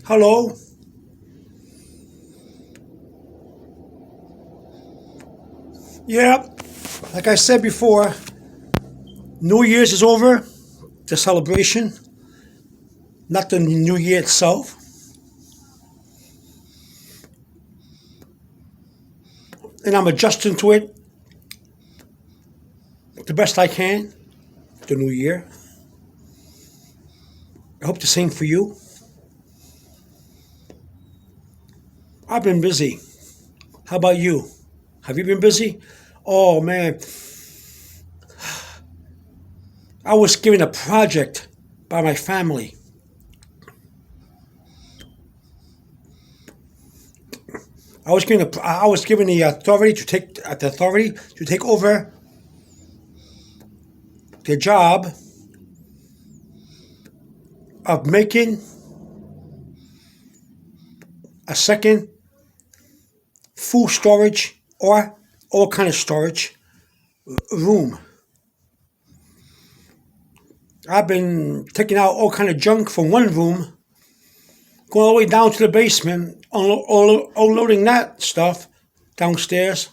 Hello. Yeah, like I said before, New Year's is over, the celebration, not the New Year itself. And I'm adjusting to it the best I can, the New Year. I hope the same for you. I've been busy. How about you? Have you been busy? Oh man, I was given a project by my family. I was given the authority to take over the job of making a second food storage or all kind of storage room. I've been taking out all kind of junk from one room, going all the way down to the basement, unloading that stuff downstairs.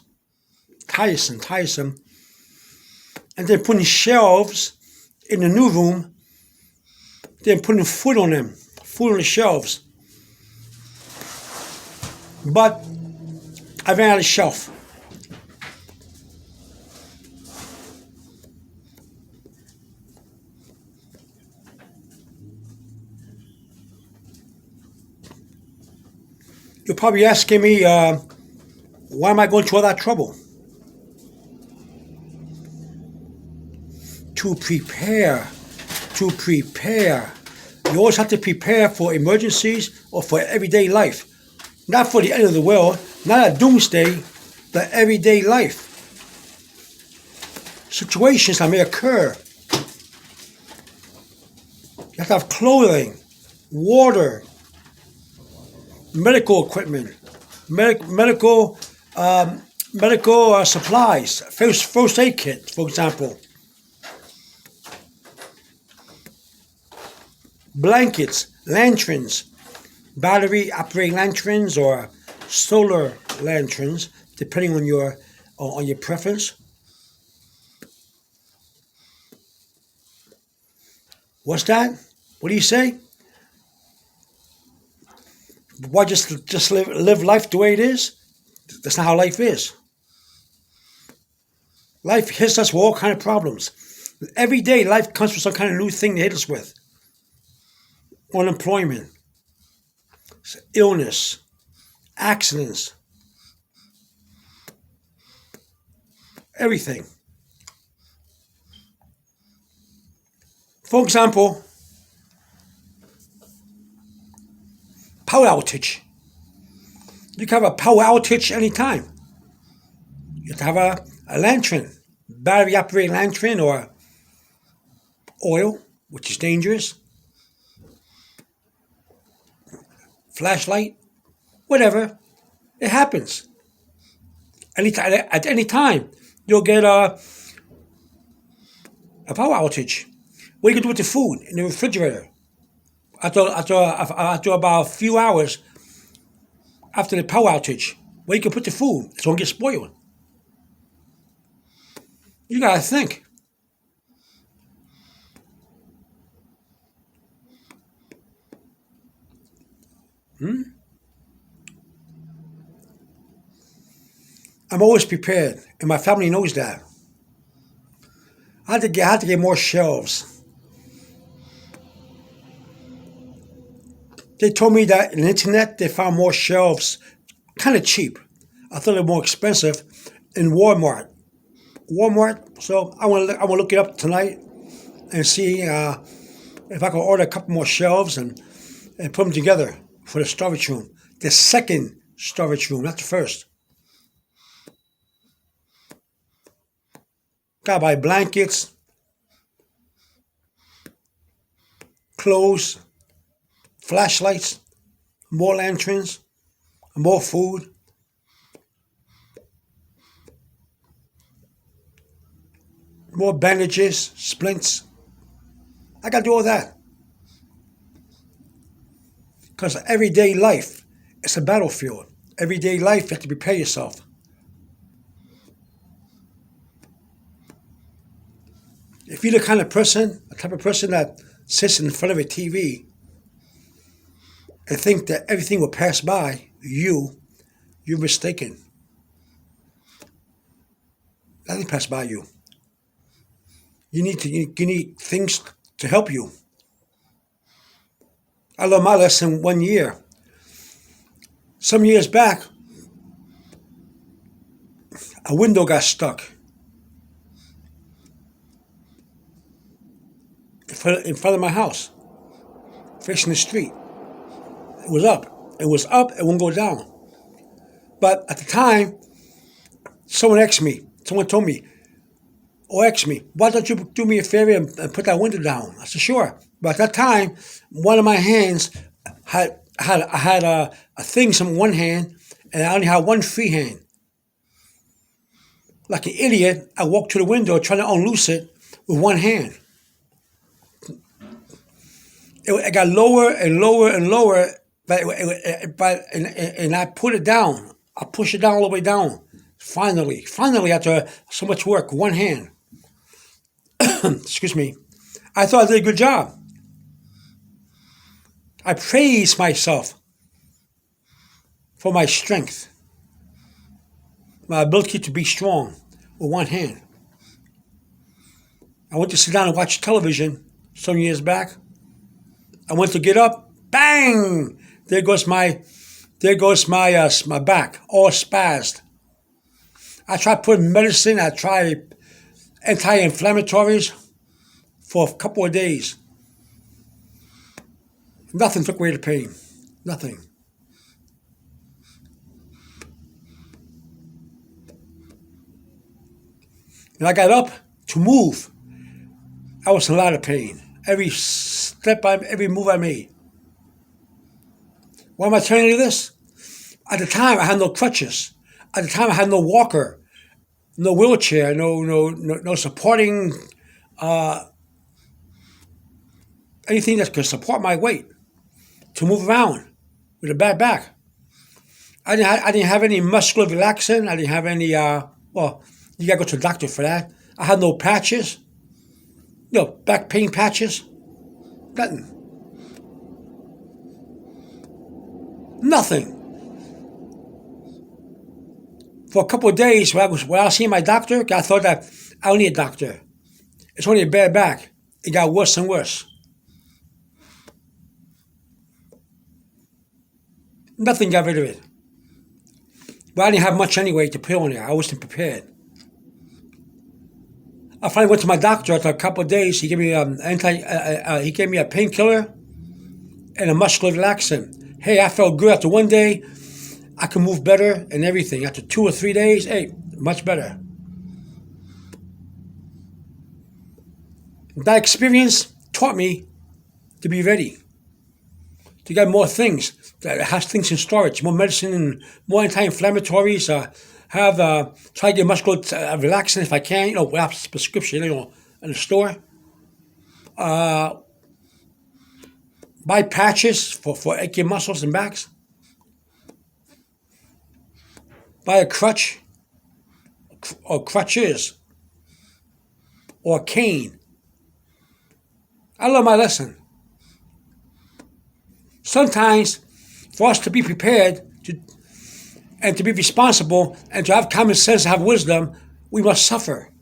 Tiresome, tiresome. And then putting shelves in the new room, then putting food on them, food on the shelves. But I ran out of shelf. You're probably asking me, why am I going to all that trouble? To prepare, to prepare. You always have to prepare for emergencies or for everyday life. Not for the end of the world, not a doomsday, but everyday life. Situations that may occur. You have to have clothing, water, medical equipment, medical supplies, first aid kit, for example, blankets, lanterns, battery operated lanterns or solar lanterns, depending on your preference. What's that? What do you say? Why just live life the way it is? That's not how life is. Life hits us with all kind of problems. Every day, life comes with some kind of new thing to hit us with. Unemployment, illness, accidents, everything. For example, power outage. You can have a power outage anytime. You have to have a lantern, battery operated lantern or oil, which is dangerous, flashlight, whatever. It happens. At any time, you'll get a power outage. What are you going to do with the food in the refrigerator? After about a few hours after the power outage, where you can put the food, it's going to get spoiled. You got to think. I'm always prepared, and my family knows that. I had to get more shelves. They told me that on the internet they found more shelves, kind of cheap. I thought they were more expensive in Walmart. Walmart. So I want to look it up tonight and see if I can order a couple more shelves and put them together for the storage room. The second storage room, not the first. Gotta buy blankets, clothes, flashlights, more lanterns, more food. More bandages, splints. I gotta do all that. Because everyday life is a battlefield. Everyday life, you have to prepare yourself. If you're the kind of person, the type of person that sits in front of a TV and think that everything will pass by you're mistaken. Nothing pass by you. You need things to help you. I learned my lesson 1 year. Some years back, a window got stuck in front of my house, facing the street. It was up. It was up. It wouldn't go down. But at the time, someone told me, or asked me, why don't you do me a favor and put that window down? I said, sure. But at that time, one of my hands I had a thing in one hand, and I only had one free hand. Like an idiot, I walked to the window trying to unloose it with one hand. It got lower and lower and lower, and I put it down. I pushed it down all the way down. Finally, after so much work, one hand. Excuse me. I thought I did a good job. I praised myself for my strength, my ability to be strong with one hand. I went to sit down and watch television some years back. I went to get up, bang! There goes my back, all spazzed. I tried putting medicine, I tried anti-inflammatories for a couple of days. Nothing took away the pain. Nothing. And I got up to move. I was in a lot of pain. Every move I made. Why am I telling you this? At the time, I had no crutches. At the time, I had no walker, no wheelchair, no supporting anything that could support my weight to move around with a bad back. I didn't have any muscular relaxant. I didn't have any. You gotta go to the doctor for that. I had no patches. Back pain patches. Nothing. For a couple of days, when I was seeing my doctor, I thought that I don't need a doctor. It's only a bad back. It got worse and worse. Nothing got rid of it. But I didn't have much anyway to put on there. I wasn't prepared. I finally went to my doctor after a couple of days. He gave me he gave me a painkiller and a muscular relaxant. Hey, I felt good after one day. I could move better and everything. After 2 or 3 days, hey, much better. That experience taught me to be ready, to get more things, that has things in storage, more medicine and more anti-inflammatories. Try to get muscular relaxant if I can, without prescription, in the store. Buy patches for aching muscles and backs. Buy a crutch or crutches or a cane. I learned my lesson. Sometimes, for us to be prepared and to be responsible and to have common sense, have wisdom, we must suffer.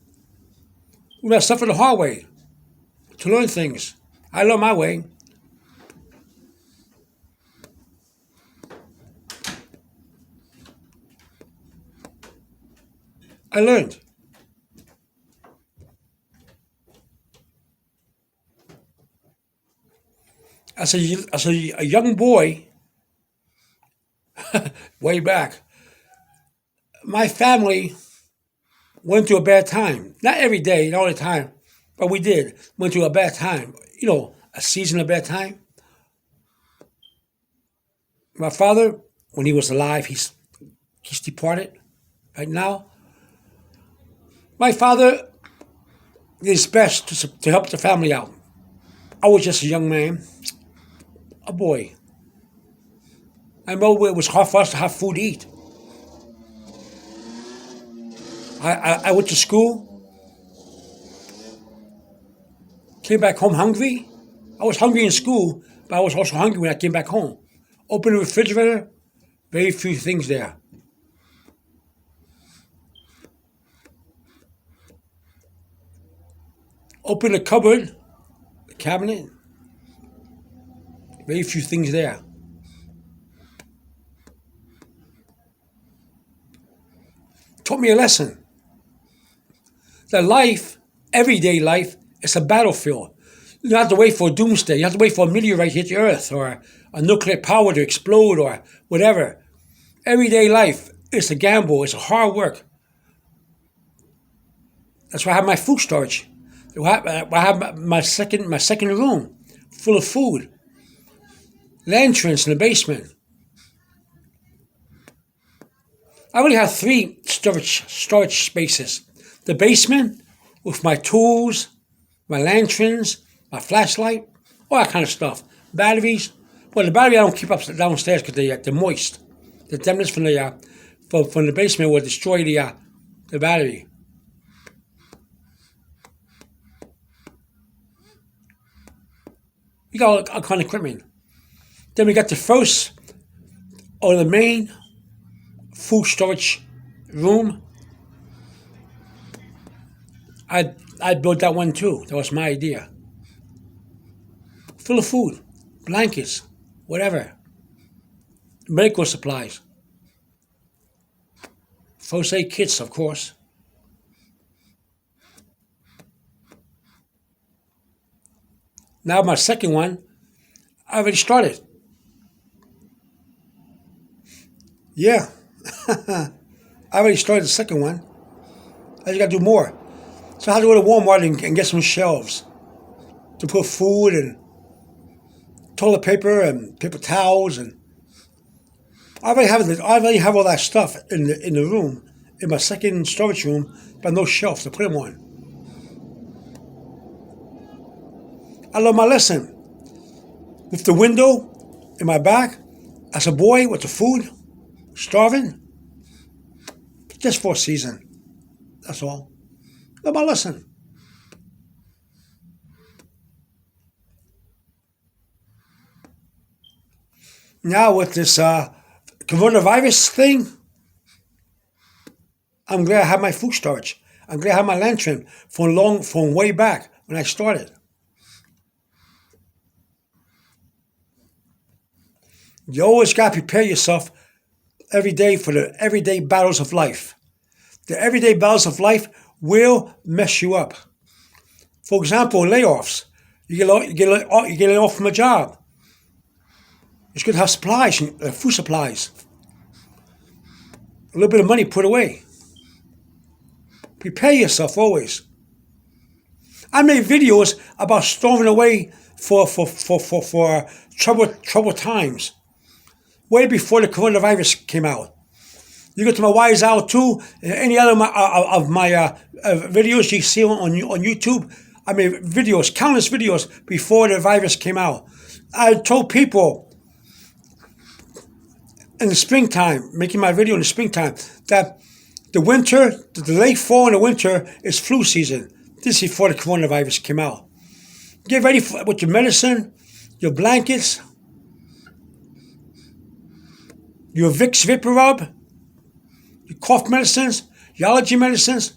We must suffer the hard way to learn things. I learned my way. I learned. As a young boy, way back, my family went through a bad time. Not every day, not all the time, but we did. Went through a bad time. A season of bad time. My father, when he was alive, he's departed right now. My father did his best to help the family out. I was just a young man, a boy. I know it was hard for us to have food to eat. I went to school, came back home hungry. I was hungry in school, but I was also hungry when I came back home. Open the refrigerator, very few things there. Open the cupboard, the cabinet, very few things there. Taught me a lesson. That life, everyday life, is a battlefield. You don't have to wait for doomsday. You have to wait for a meteorite to hit the earth or a nuclear power to explode or whatever. Everyday life is a gamble. It's a hard work. That's why I have my food storage. I have my second room full of food. Lanterns in the basement. I only have 3 storage spaces. The basement with my tools, my lanterns, my flashlight, all that kind of stuff. Batteries. Well, the battery I don't keep up downstairs because they're moist. The dampness from the basement will destroy the battery. We got all kind of equipment. Then we got the first or the main food storage room. I built that one too. That was my idea. Full of food, blankets, whatever. Medical supplies. First aid kits, of course. Now my second one, I already started. Yeah. I already started the second one. I just got to do more. So I had to go to Walmart and get some shelves to put food and toilet paper and paper towels, and I already have all that stuff in the room, in my second storage room, but no shelves to put them on. I learned my lesson. With the window in my back, as a boy with the food, starving, just for a season. That's all. Learned my lesson. Now with this coronavirus thing, I'm glad I have my food storage. I'm glad I have my lantern from way back when I started. You always got to prepare yourself every day for the everyday battles of life. The everyday battles of life will mess you up. For example, layoffs. You get laid off from a job. It's good to have supplies, food supplies. A little bit of money put away. Prepare yourself always. I made videos about storing away for troubled times. Way before the coronavirus came out. You go to my Wise Out too, and any other of my videos you see on YouTube. I made videos, countless videos before the virus came out. I told people in the springtime, making my video in the springtime, that the winter, the late fall and the winter is flu season. This is before the coronavirus came out. Get ready with your medicine, your blankets, your Vicks VapoRub, your cough medicines, your allergy medicines,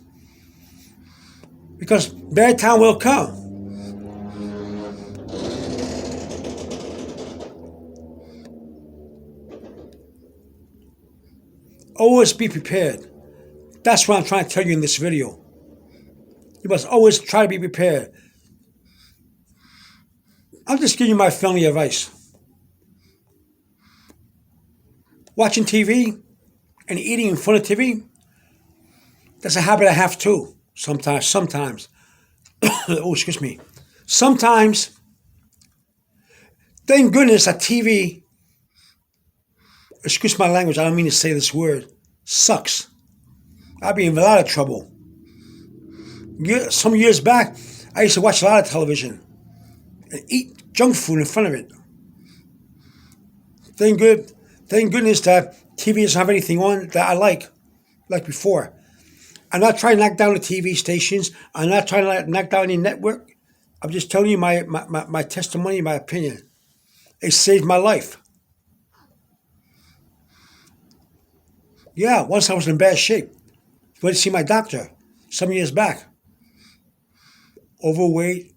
because bad time will come. Always be prepared. That's what I'm trying to tell you in this video. You must always try to be prepared. I'm just giving you my family advice. Watching TV and eating in front of TV, that's a habit I have too. Sometimes. Oh, excuse me. Sometimes, thank goodness that TV, excuse my language, I don't mean to say this word, sucks. I'd be in a lot of trouble. Some years back, I used to watch a lot of television and eat junk food in front of it. Thank Thank goodness that TV doesn't have anything on that I like before. I'm not trying to knock down the TV stations. I'm not trying to knock down any network. I'm just telling you my testimony, my opinion. It saved my life. Yeah, once I was in bad shape. Went to see my doctor some years back. Overweight,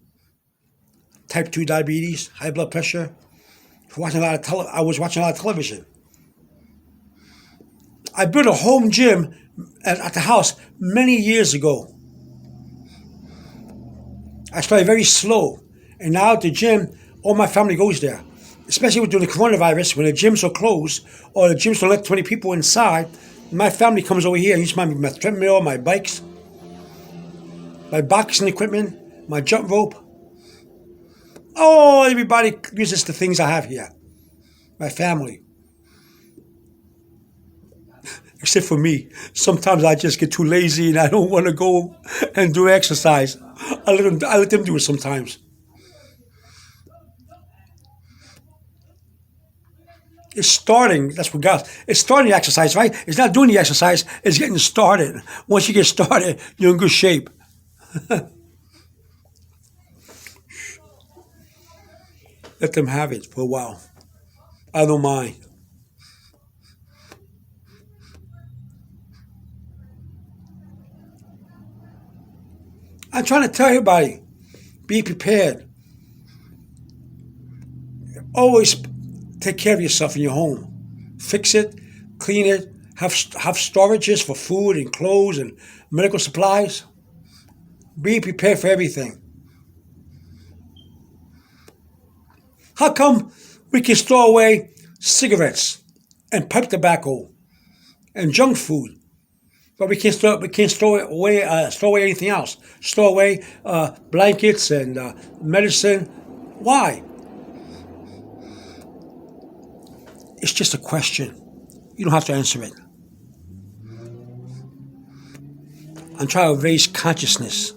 type 2 diabetes, high blood pressure. I was watching a lot of television. I built a home gym at the house many years ago. I started very slow. And now at the gym, all my family goes there. Especially during the coronavirus, when the gyms are closed or the gyms don't let 20 people inside, my family comes over here and uses my treadmill, my bikes, my boxing equipment, my jump rope. Oh, everybody uses the things I have here. My family. Except for me. Sometimes I just get too lazy and I don't want to go and do exercise. I let them do it sometimes. It's starting. That's what God. It's starting the exercise, right? It's not doing the exercise. It's getting started. Once you get started, you're in good shape. Let them have it for a while. I don't mind. I'm trying to tell everybody, be prepared. Always take care of yourself in your home. Fix it, clean it, have storages for food and clothes and medical supplies. Be prepared for everything. How come we can store away cigarettes and pipe tobacco and junk food, but we can't store away anything else? Store away blankets and medicine. Why? It's just a question. You don't have to answer it. I'm trying to raise consciousness.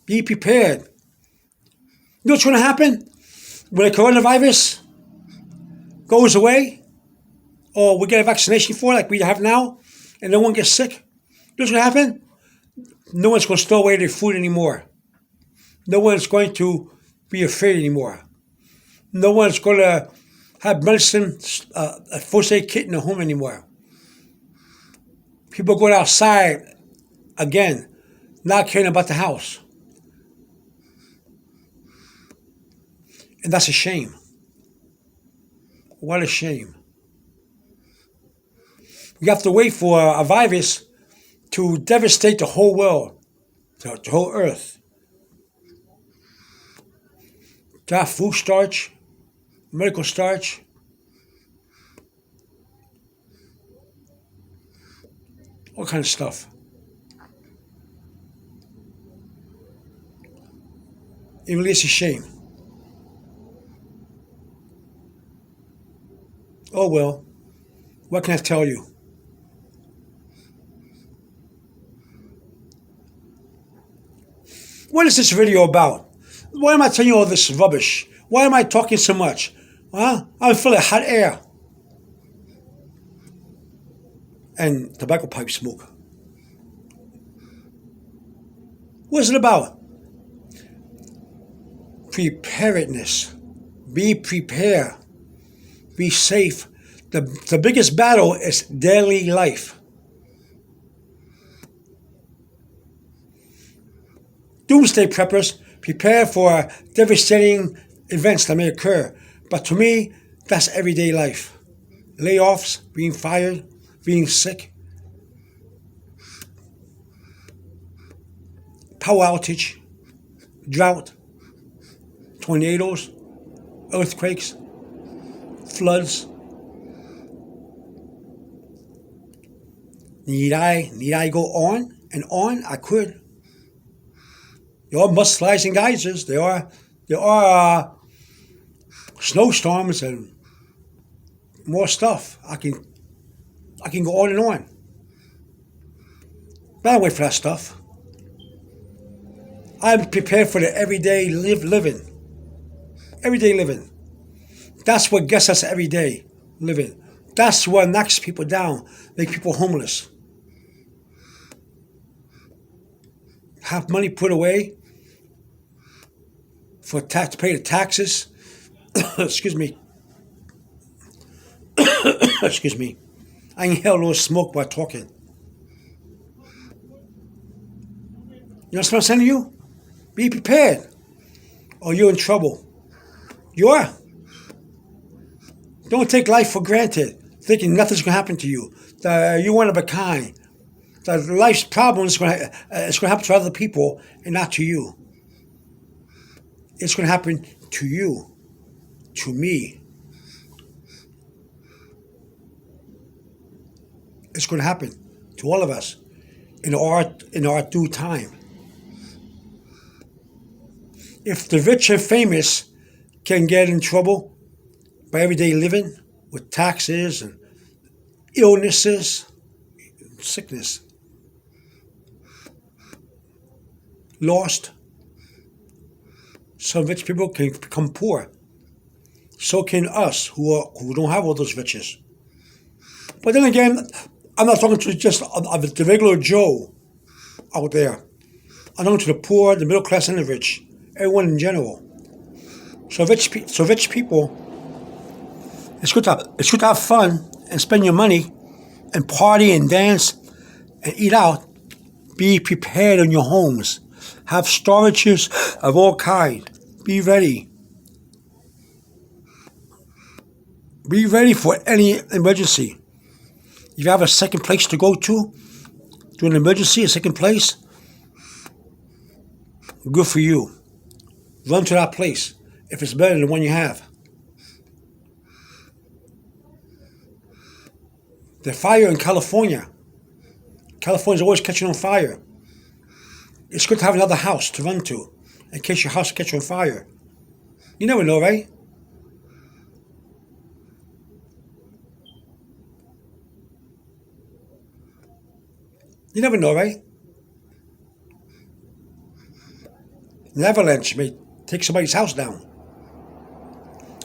Be prepared. You know what's going to happen when the coronavirus goes away, or we get a vaccination for it like we have now, and no one gets sick? You know what's going to happen? No one's going to store away their food anymore. No one's going to be afraid anymore. No one's going to have medicine, a first aid kit in the home anymore. People going outside again, not caring about the house. And that's a shame. What a shame. We have to wait for a virus to devastate the whole world, the whole earth. To have food starch, medical starch. All kind of stuff. It really is a shame. Oh well, what can I tell you? What is this video about? Why am I telling you all this rubbish? Why am I talking so much? Huh? I'm feeling hot air. And tobacco pipe smoke. What is it about? Preparedness. Be prepared. Be safe. The biggest battle is daily life. Doomsday preppers prepare for devastating events that may occur. But to me, that's everyday life. Layoffs, being fired, being sick, power outage, drought, tornadoes, earthquakes, floods. Need I go on and on? I could. There are mudslides and geysers. There are snowstorms and more stuff. I can go on and on. But I don't wait for that stuff. I'm prepared for the everyday living. Everyday living. That's what gets us every day living. That's what knocks people down, make people homeless. Have money put away for tax to pay the taxes. Excuse me. Excuse me. I inhale a little smoke while talking. You know what I'm saying to you? Be prepared, or you're in trouble. You are. Don't take life for granted, thinking nothing's going to happen to you. You're one of a kind. Life's problem is going to happen to other people and not to you. It's going to happen to you, to me. It's going to happen to all of us in our due time. If the rich and famous can get in trouble by everyday living with taxes and illnesses, sickness, lost, some rich people can become poor. So can us who don't have all those riches. But then again, I'm not talking to just the regular Joe out there. I'm talking to the poor, the middle class, and the rich. Everyone in general. So rich people, it's good to have fun and spend your money and party and dance and eat out. Be prepared in your homes. Have storages of all kinds. Be ready. Be ready for any emergency. If you have a second place to go to during an emergency, a second place, good for you. Run to that place if it's better than the one you have. The fire in California. California's always catching on fire. It's good to have another house to run to in case your house catches on fire. You never know, right? You never know, right? An avalanche may take somebody's house down.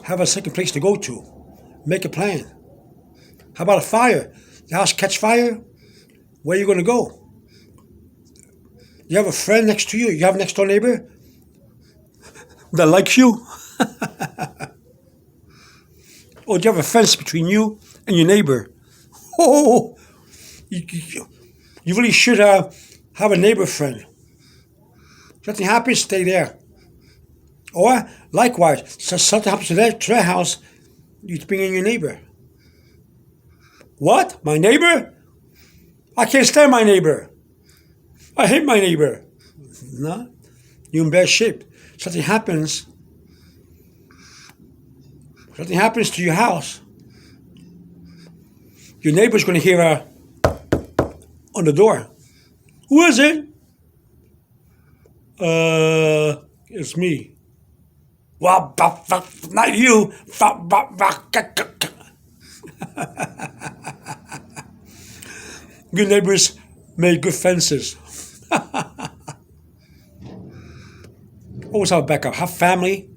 Have a second place to go to. Make a plan. How about a fire? The house catch fire? Where are you going to go? You have a friend next to you? You have a next door neighbor that likes you? Or do you have a fence between you and your neighbor? Oh, you really should have a neighbor friend. If something happens, stay there. Or, likewise, so something happens to their house, you bring in your neighbor. What? My neighbor? I can't stand my neighbor. I hate my neighbor. No, you're in bad shape. Something happens to your house, your neighbor's going to hear on the door. Who is it? It's me. Well, not you. Good neighbors make good fences. Always have a backup. Have family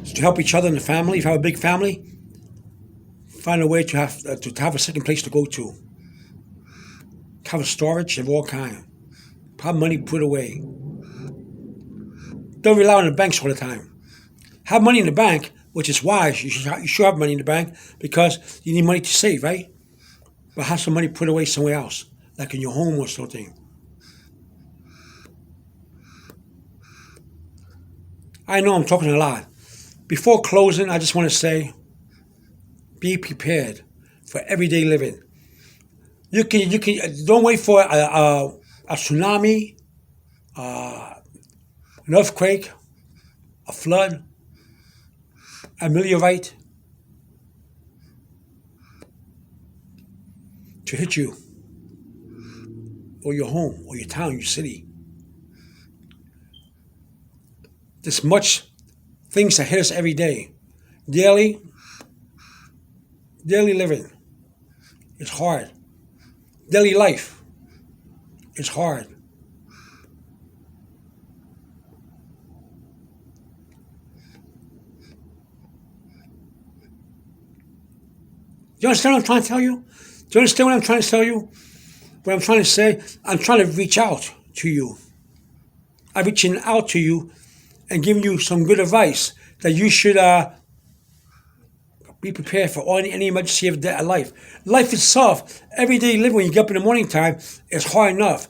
to help each other in the family. If you have a big family, find a way to have a second place to go to. Have a storage of all kind. Have money put away. Don't rely on the banks all the time. Have money in the bank, which is wise. You should have money in the bank because you need money to save, right? But have some money put away somewhere else, like in your home or something. I know I'm talking a lot. Before closing, I just want to say, be prepared for everyday living. You can don't wait for a tsunami, an earthquake, a flood, a meteorite to hit you, or your home, or your town, your city. There's much things that hit us every day. Daily living is hard. Daily life is hard. you understand what I'm trying to tell you? Do you understand what I'm trying to tell you? What I'm trying to say? I'm trying to reach out to you. I'm reaching out to you and giving you some good advice that you should be prepared for any emergency of life. Life itself, everyday living when you get up in the morning time is hard enough.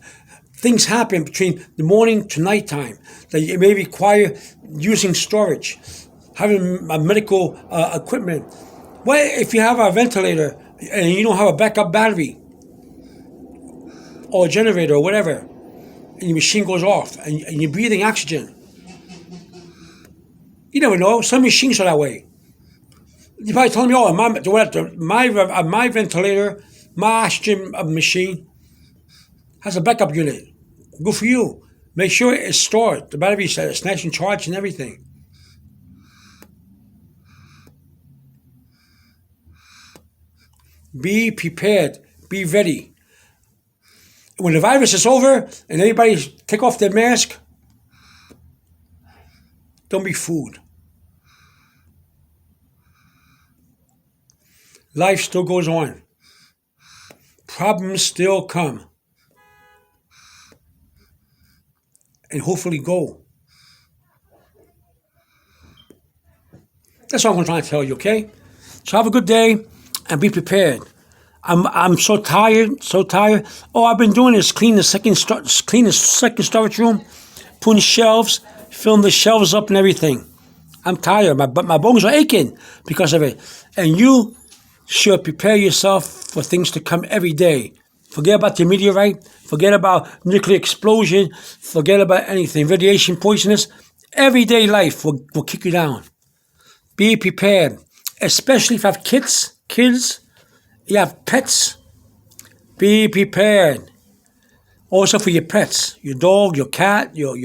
Things happen between the morning to nighttime that it may require using storage, having medical equipment. What if you have a ventilator and you don't have a backup battery or a generator or whatever, and your machine goes off and you're breathing oxygen? You never know. Some machines are that way. You probably telling me, oh, my ventilator, my oxygen machine has a backup unit. Good for you. Make sure it's stored. The battery is nice and charged and everything. Be prepared. Be ready. When the virus is over and everybody take off their mask, don't be fooled. Life still goes on. Problems still come. And hopefully go. That's all I'm trying to tell you, okay? So have a good day and be prepared. I'm so tired, so tired. All I've been doing is clean the second storage room, putting shelves, filling the shelves up and everything. I'm tired, but my bones are aching because of it. And you should prepare yourself for things to come every day. Forget about the meteorite. Forget about nuclear explosion. Forget about anything. Radiation poisonous. Everyday life will kick you down. Be prepared. Especially if you have kids, you have pets. Be prepared. Also for your pets. Your dog, your cat, your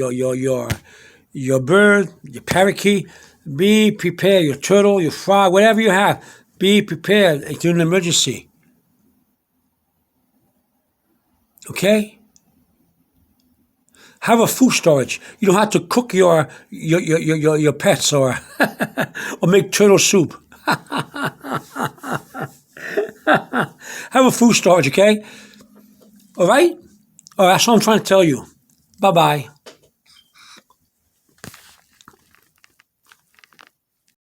bird, your parakeet. Be prepared. Your turtle, your frog, whatever you have. Be prepared during an emergency. Okay? Have a food storage. You don't have to cook your pets or or make turtle soup. Have a food storage, okay? All right? All right, that's what I'm trying to tell you. Bye-bye.